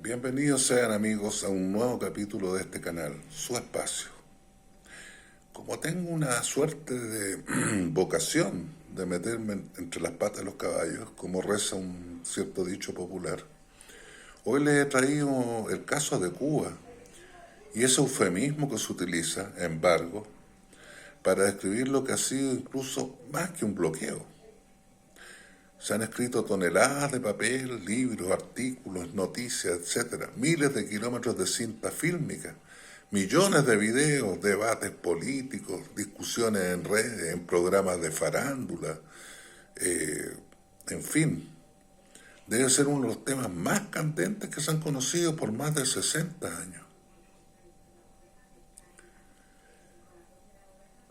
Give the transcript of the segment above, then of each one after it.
Bienvenidos sean amigos a un nuevo capítulo de este canal, su espacio. Como tengo una suerte de vocación de meterme entre las patas de los caballos, como reza un cierto dicho popular, hoy les he traído el caso de Cuba y ese eufemismo que se utiliza, embargo, para describir lo que ha sido incluso más que un bloqueo. Se han escrito toneladas de papel, libros, artículos, noticias, etcétera, miles de kilómetros de cinta fílmica, millones de videos, debates políticos, discusiones en redes, en programas de farándula, en fin. Debe ser uno de los temas más candentes que se han conocido por más de 60 años.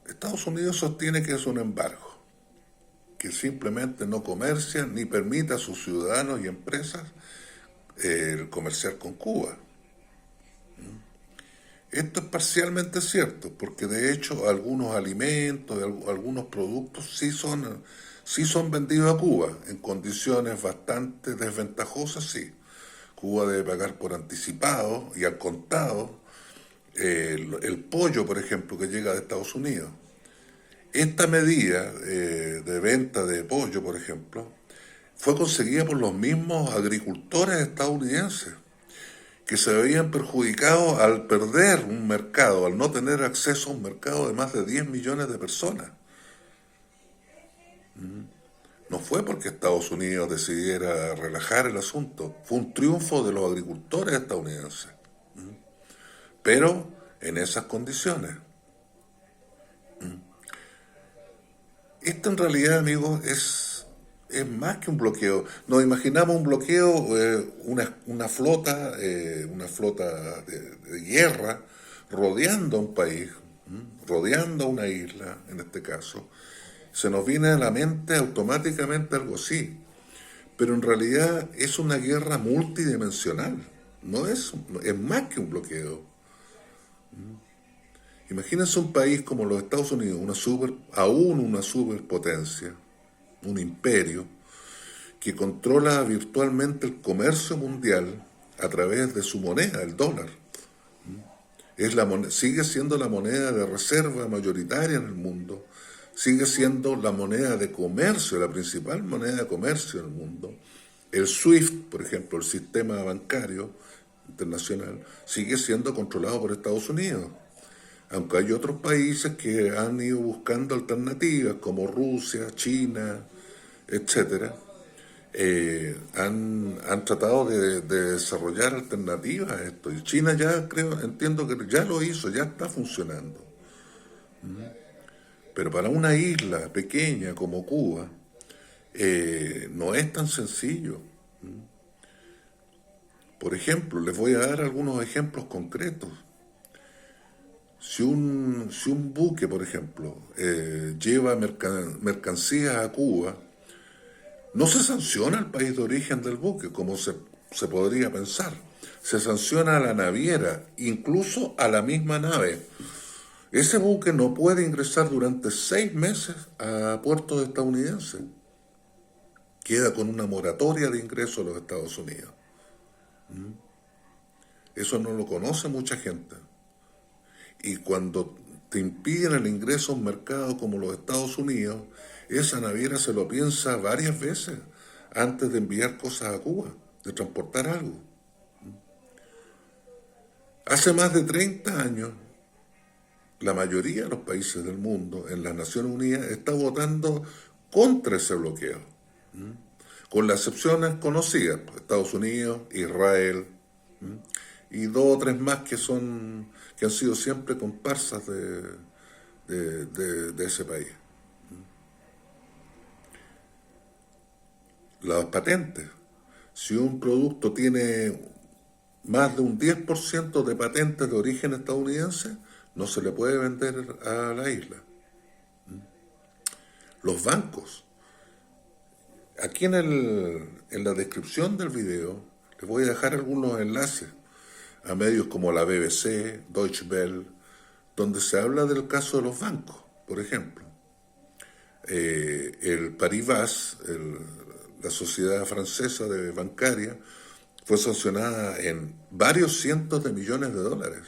Estados Unidos sostiene que es un embargo, que simplemente no comercia ni permite a sus ciudadanos y empresas comerciar con Cuba. Esto es parcialmente cierto, porque de hecho algunos alimentos, algunos productos sí son vendidos a Cuba, en condiciones bastante desventajosas, sí. Cuba debe pagar por anticipado y al contado el pollo, por ejemplo, que llega de Estados Unidos. Esta medida de venta de pollo, por ejemplo, fue conseguida por los mismos agricultores estadounidenses que se veían perjudicados al perder un mercado, al no tener acceso a un mercado de más de 10 millones de personas. No fue porque Estados Unidos decidiera relajar el asunto, fue un triunfo de los agricultores estadounidenses, pero en esas condiciones. Esto en realidad, amigos, es más que un bloqueo. Nos imaginamos un bloqueo, una flota de guerra rodeando a un país, rodeando a una isla, en este caso. Se nos viene a la mente automáticamente algo así. Pero en realidad es una guerra multidimensional. Es más que un bloqueo. Imagínense un país como los Estados Unidos, aún una superpotencia, un imperio, que controla virtualmente el comercio mundial a través de su moneda, el dólar. Sigue siendo la moneda de reserva mayoritaria en el mundo, sigue siendo la moneda de comercio, la principal moneda de comercio en el mundo. El SWIFT, por ejemplo, el sistema bancario internacional, sigue siendo controlado por Estados Unidos. Aunque hay otros países que han ido buscando alternativas, como Rusia, China, etcétera, han tratado de desarrollar alternativas a esto. Y China entiendo que ya lo hizo, ya está funcionando. Pero para una isla pequeña como Cuba, no es tan sencillo. Por ejemplo, les voy a dar algunos ejemplos concretos. Si un buque, por ejemplo, lleva mercancías a Cuba, no se sanciona al país de origen del buque, como se podría pensar. Se sanciona a la naviera, incluso a la misma nave. Ese buque no puede ingresar durante 6 meses a puertos estadounidenses. Queda con una moratoria de ingreso a los Estados Unidos. Eso no lo conoce mucha gente. Y cuando te impiden el ingreso a un mercado como los Estados Unidos, esa naviera se lo piensa varias veces antes de enviar cosas a Cuba, de transportar algo. Hace más de 30 años, la mayoría de los países del mundo, en las Naciones Unidas, está votando contra ese bloqueo, con las excepciones conocidas, Estados Unidos, Israel, y 2 o 3 más que han sido siempre comparsas de ese país. Las patentes. Si un producto tiene más de un 10% de patentes de origen estadounidense, no se le puede vender a la isla. Los bancos. Aquí en la descripción del video les voy a dejar algunos enlaces a medios como la BBC, Deutsche Welle, donde se habla del caso de los bancos, por ejemplo. El Paribas, la sociedad francesa de bancaria, fue sancionada en varios cientos de millones de dólares.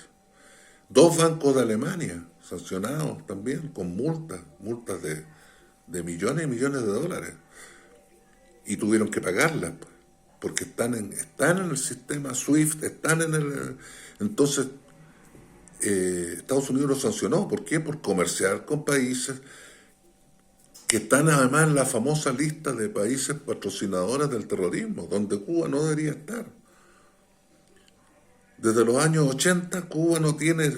2 bancos de Alemania sancionados también con multas de millones y millones de dólares. Y tuvieron que pagarlas, pues, porque están en el sistema SWIFT, están en el... Entonces, Estados Unidos lo sancionó. ¿Por qué? Por comerciar con países que están además en la famosa lista de países patrocinadores del terrorismo, donde Cuba no debería estar. Desde los años 80 Cuba no tiene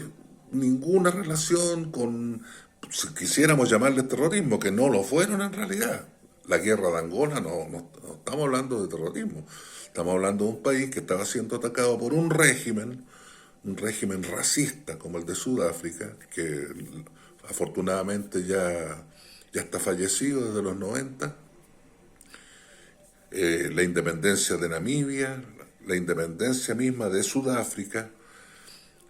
ninguna relación con, si quisiéramos llamarle terrorismo, que no lo fueron en realidad. La guerra de Angola no estamos hablando de terrorismo, estamos hablando de un país que estaba siendo atacado por un régimen racista como el de Sudáfrica, que afortunadamente ya está fallecido desde los 90. La independencia de Namibia, la independencia misma de Sudáfrica,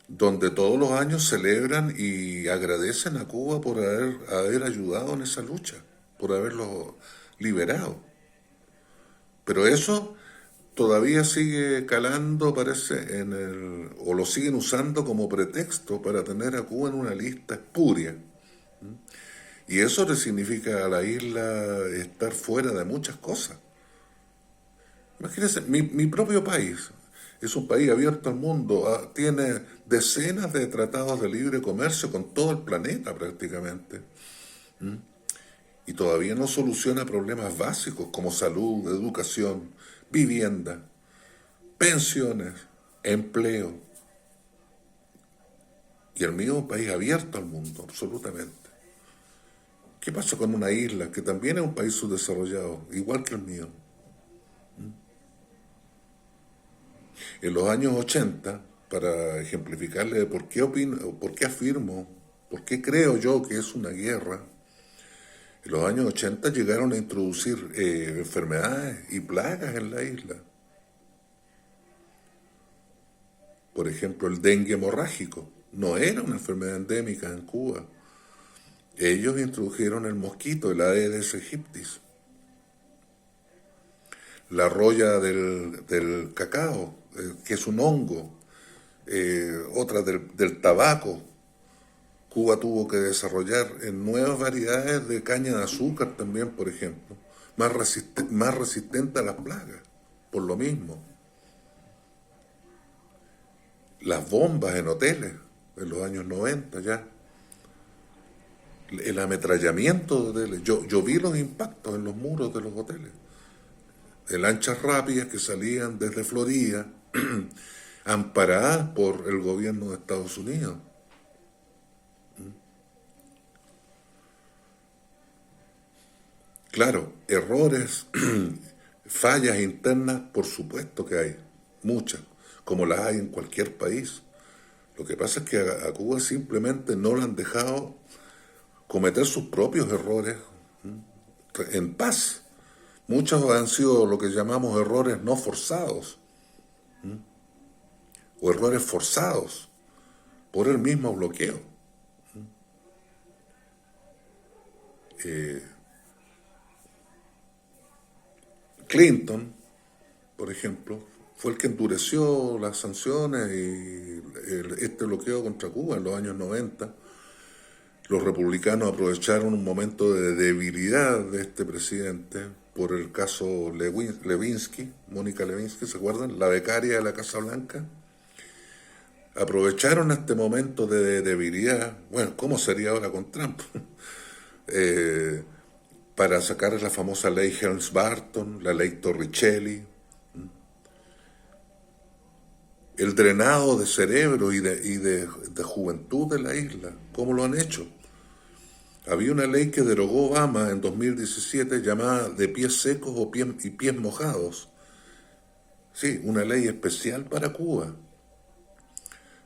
donde todos los años celebran y agradecen a Cuba por haber ayudado en esa lucha, por haberlo liberado. Pero eso todavía sigue calando, parece, o lo siguen usando como pretexto para tener a Cuba en una lista espuria. Y eso le significa a la isla estar fuera de muchas cosas. Imagínense, mi propio país es un país abierto al mundo, tiene decenas de tratados de libre comercio con todo el planeta prácticamente. Y todavía no soluciona problemas básicos como salud, educación, vivienda, pensiones, empleo. Y el mío es un país abierto al mundo, absolutamente. ¿Qué pasa con una isla que también es un país subdesarrollado, igual que el mío? En los años 80, para ejemplificarle por qué opino, por qué afirmo, por qué creo yo que es una guerra, en los años 80 llegaron a introducir enfermedades y plagas en la isla. Por ejemplo, el dengue hemorrágico no era una enfermedad endémica en Cuba. Ellos introdujeron el mosquito, el Aedes aegypti. La roya del cacao, que es un hongo, otra del tabaco. Cuba tuvo que desarrollar nuevas variedades de caña de azúcar también, por ejemplo, más resistente a las plagas, por lo mismo. Las bombas en hoteles, en los años 90 ya. El ametrallamiento de hoteles. Yo vi los impactos en los muros de los hoteles. De lanchas rápidas que salían desde Florida, amparadas por el gobierno de Estados Unidos. Claro, errores, fallas internas, por supuesto que hay, muchas, como las hay en cualquier país. Lo que pasa es que a Cuba simplemente no le han dejado cometer sus propios errores en paz. Muchos han sido lo que llamamos errores no forzados, o errores forzados por el mismo bloqueo. Clinton, por ejemplo, fue el que endureció las sanciones y este bloqueo contra Cuba en los años 90. Los republicanos aprovecharon un momento de debilidad de este presidente por el caso Lewinsky, Mónica Lewinsky, ¿se acuerdan? La becaria de la Casa Blanca. Aprovecharon este momento de debilidad, bueno, ¿cómo sería ahora con Trump? Para sacar la famosa ley Helms-Burton, la ley Torricelli, el drenado de cerebro y de juventud de la isla. ¿Cómo lo han hecho? Había una ley que derogó Obama en 2017 llamada de pies secos y pies mojados. Sí, una ley especial para Cuba,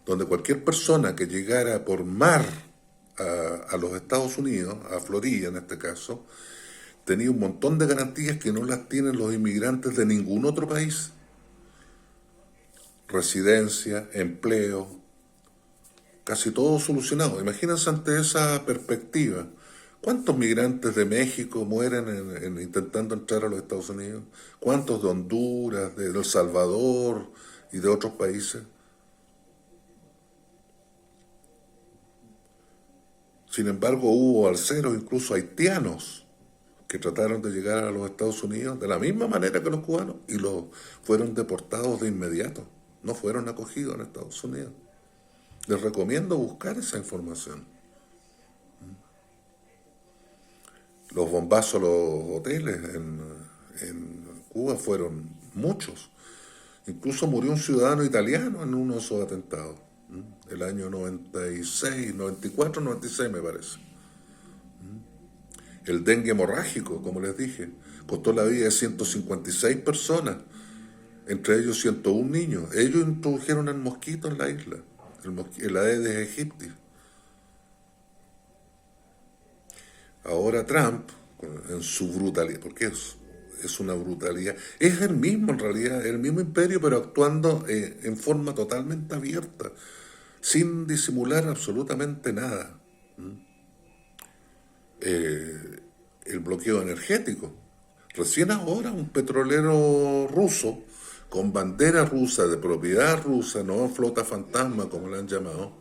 donde cualquier persona que llegara por mar a los Estados Unidos, a Florida en este caso, tenía un montón de garantías que no las tienen los inmigrantes de ningún otro país. Residencia, empleo, casi todo solucionado. Imagínense ante esa perspectiva, ¿Cuántos migrantes de México mueren intentando entrar a los Estados Unidos? ¿Cuántos de Honduras, de El Salvador y de otros países? Sin embargo, hubo balseros, incluso haitianos, que trataron de llegar a los Estados Unidos de la misma manera que los cubanos y los fueron deportados de inmediato. No fueron acogidos en Estados Unidos. Les recomiendo buscar esa información. Los bombazos a los hoteles en Cuba fueron muchos. Incluso murió un ciudadano italiano en uno de esos atentados. El año 96, 94, 96 me parece. El dengue hemorrágico, como les dije, costó la vida de 156 personas, entre ellos 101 niños. Ellos introdujeron el mosquito en la isla, el Aedes aegypti. Ahora Trump, en su brutalidad, porque es una brutalidad, es el mismo en realidad, el mismo imperio, pero actuando en forma totalmente abierta, sin disimular absolutamente nada. El bloqueo energético. Recién ahora un petrolero ruso, con bandera rusa, de propiedad rusa, no flota fantasma como la han llamado,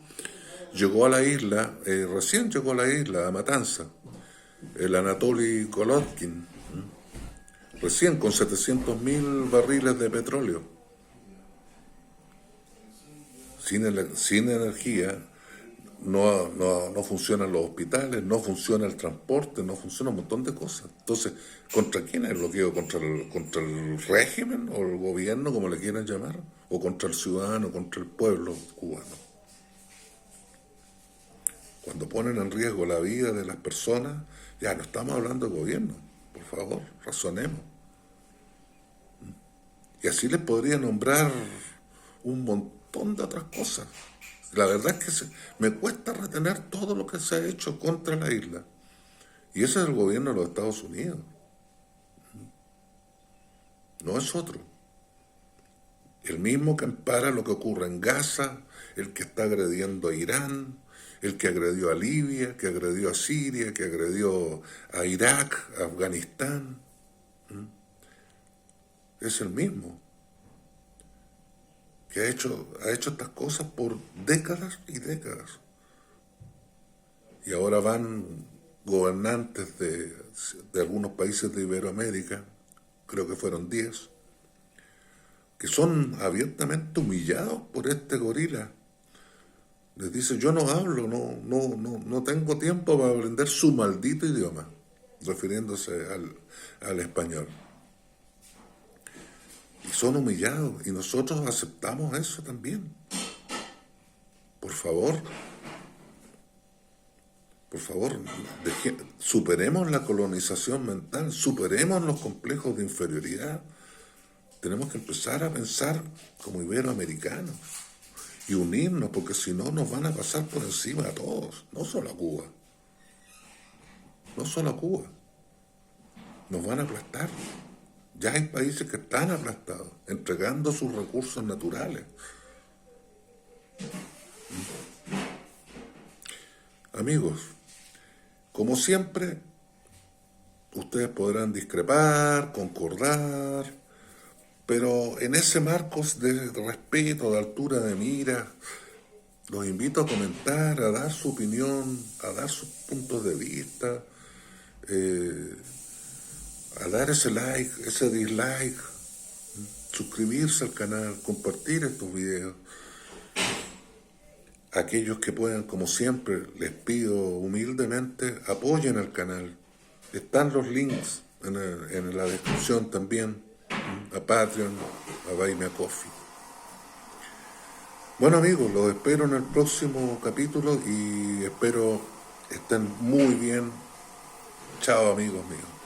llegó a la isla, recién llegó a la isla, a Matanza, el Anatoly Kolotkin, recién con 700.000 barriles de petróleo, sin energía. No funcionan los hospitales, no funciona el transporte, no funciona un montón de cosas. Entonces, ¿contra quién es el bloqueo? ¿Contra el régimen o el gobierno, como le quieran llamar? ¿O contra el ciudadano, contra el pueblo cubano? Cuando ponen en riesgo la vida de las personas, ya no estamos hablando de gobierno. Por favor, razonemos. Y así les podría nombrar un montón de otras cosas. La verdad es que me cuesta retener todo lo que se ha hecho contra la isla. Y ese es el gobierno de los Estados Unidos. No es otro. El mismo que ampara lo que ocurre en Gaza, el que está agrediendo a Irán, el que agredió a Libia, que agredió a Siria, que agredió a Irak, a Afganistán. Es el mismo que ha hecho estas cosas por décadas y décadas. Y ahora van gobernantes de algunos países de Iberoamérica, creo que fueron 10, que son abiertamente humillados por este gorila. Les dice, yo no hablo, no tengo tiempo para aprender su maldito idioma, refiriéndose al español. Y son humillados, y nosotros aceptamos eso también. Por favor, superemos la colonización mental, superemos los complejos de inferioridad. Tenemos que empezar a pensar como iberoamericanos y unirnos, porque si no nos van a pasar por encima a todos, no solo a Cuba. No solo a Cuba. Nos van a aplastar. Ya hay países que están aplastados, entregando sus recursos naturales. Amigos, como siempre, ustedes podrán discrepar, concordar, pero en ese marco de respeto, de altura de mira, los invito a comentar, a dar su opinión, a dar sus puntos de vista, a dar ese like, ese dislike, suscribirse al canal, compartir estos videos. Aquellos que puedan, como siempre, les pido humildemente, apoyen al canal. Están los links en la descripción también, a Patreon, a Buy Me a Coffee. Bueno amigos, los espero en el próximo capítulo y espero estén muy bien. Chao amigos míos.